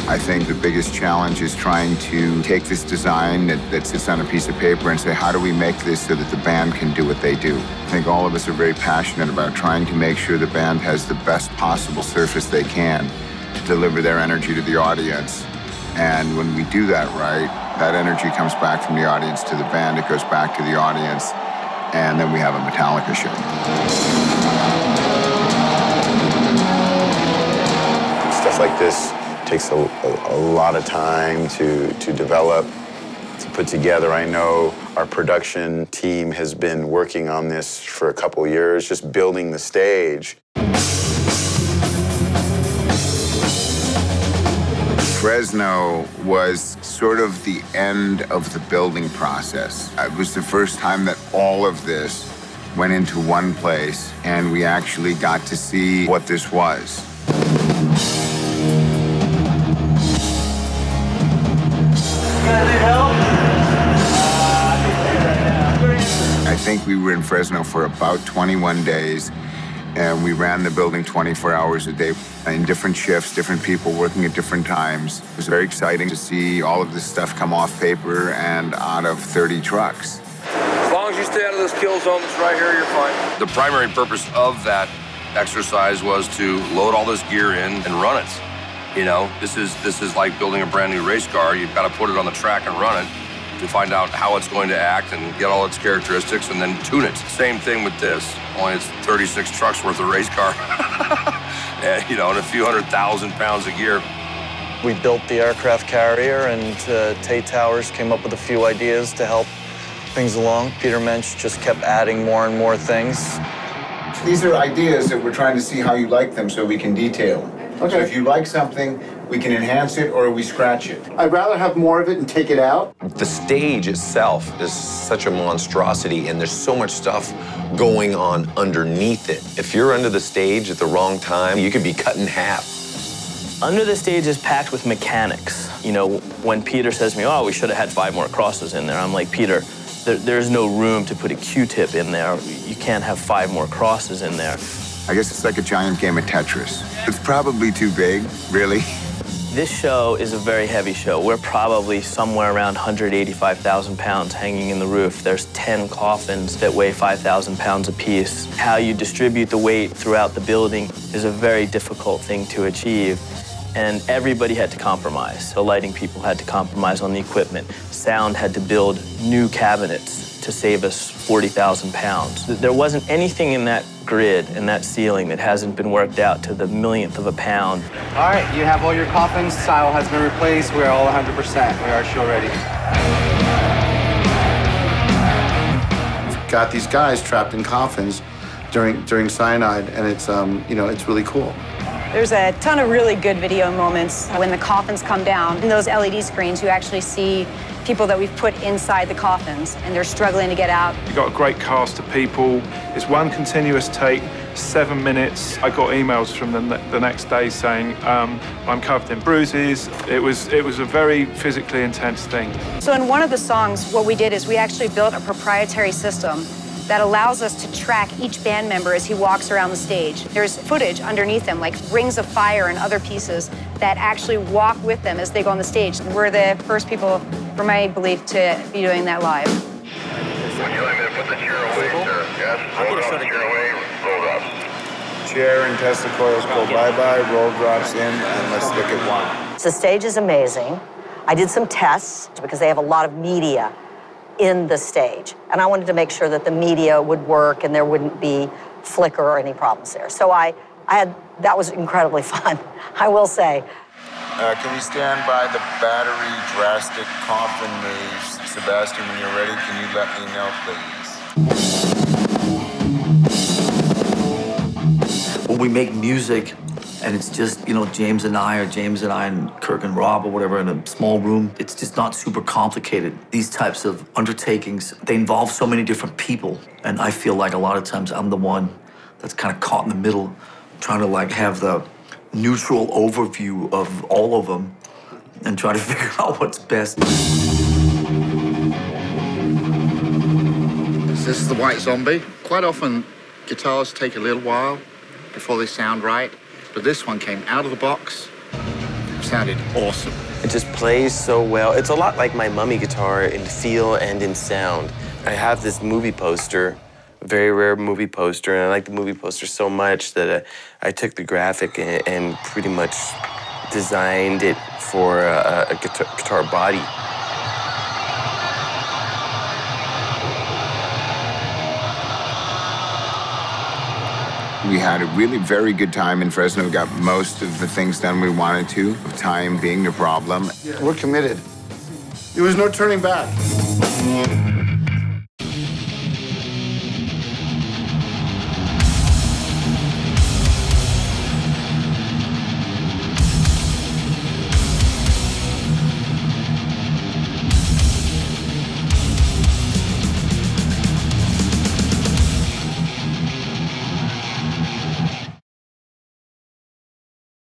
I think the biggest challenge is trying to take this design that sits on a piece of paper and say, how do we make this so that the band can do what they do? I think all of us are very passionate about trying to make sure the band has the best possible surface they can to deliver their energy to the audience. And when we do that right, that energy comes back from the audience to the band, it goes back to the audience, and then we have a Metallica show. Stuff like this takes a lot of time to develop, to put together. I know our production team has been working on this for a couple of years, just building the stage. Fresno was sort of the end of the building process. It was the first time that all of this went into one place, and we actually got to see what this was. I think we were in Fresno for about 21 days, and we ran the building 24 hours a day in different shifts, different people working at different times. It was very exciting to see all of this stuff come off paper and out of 30 trucks. As long as you stay out of this kill zone that's right here, you're fine. The primary purpose of that exercise was to load all this gear in and run it. You know, this is like building a brand new race car. You've got to put it on the track and run it to find out how it's going to act and get all its characteristics and then tune it. Same thing with this, only it's 36 trucks worth of race car. And, you know, and a few 100,000 pounds of gear. We built the aircraft carrier, and Tate Towers came up with a few ideas to help things along. Peter Mensch just kept adding more and more things. These are ideas that we're trying to see how you like them so we can detail them. Okay. So if you like something, we can enhance it or we scratch it. I'd rather have more of it and take it out. The stage itself is such a monstrosity, and there's so much stuff going on underneath it. If you're under the stage at the wrong time, you could be cut in half. Under the stage is packed with mechanics. You know, when Peter says to me, oh, we should have had 5 more crosses in there, I'm like, Peter, there's no room to put a Q-tip in there. You can't have 5 more crosses in there. I guess it's like a giant game of Tetris. It's probably too big, really. This show is a very heavy show. We're probably somewhere around 185,000 pounds hanging in the roof. There's 10 coffins that weigh 5,000 pounds apiece. How you distribute the weight throughout the building is a very difficult thing to achieve. And everybody had to compromise. The lighting people had to compromise on the equipment. Sound had to build new cabinets to save us 40,000 pounds. There wasn't anything in that grid and that ceiling that hasn't been worked out to the millionth of a pound. All right, you have all your coffins. Style has been replaced. We're all 100%. We are show ready. We've got these guys trapped in coffins during cyanide, and it's you know, it's really cool. There's a ton of really good video moments when the coffins come down. In those LED screens, you actually see people that we've put inside the coffins, and they're struggling to get out. You've got a great cast of people. It's one continuous take, 7 minutes. I got emails from them the next day saying, I'm covered in bruises. It was a very physically intense thing. So in one of the songs, what we did is we actually built a proprietary system that allows us to track each band member as he walks around the stage. There's footage underneath them, like rings of fire and other pieces that actually walk with them as they go on the stage. We're the first people, for my belief, to be doing that live. Would you like me to put the chair away, sir? Yes? Roll the chair away, roll drops. Chair and Tesla coils go bye-bye, roll drops in, and let's look at one. So the stage is amazing. I did some tests because they have a lot of media in the stage. And I wanted to make sure that the media would work and there wouldn't be flicker or any problems there. So that was incredibly fun, I will say. Can we stand by the battery drastic coffin moves? Sebastian, when you're ready, can you let me know, please? When we make music, and it's just, you know, James and I and Kirk and Rob or whatever in a small room. It's just not super complicated. These types of undertakings, they involve so many different people. And I feel like a lot of times I'm the one that's kind of caught in the middle, trying to like have the neutral overview of all of them and try to figure out what's best. This is the White Zombie. Quite often, guitars take a little while before they sound right. But this one came out of the box, sounded awesome. It just plays so well. It's a lot like my Mummy guitar in feel and in sound. I have this movie poster, a very rare movie poster, and I like the movie poster so much that I took the graphic and pretty much designed it for a guitar body. We had a really very good time in Fresno. We got most of the things done we wanted to, time being the problem. We're committed. There was no turning back.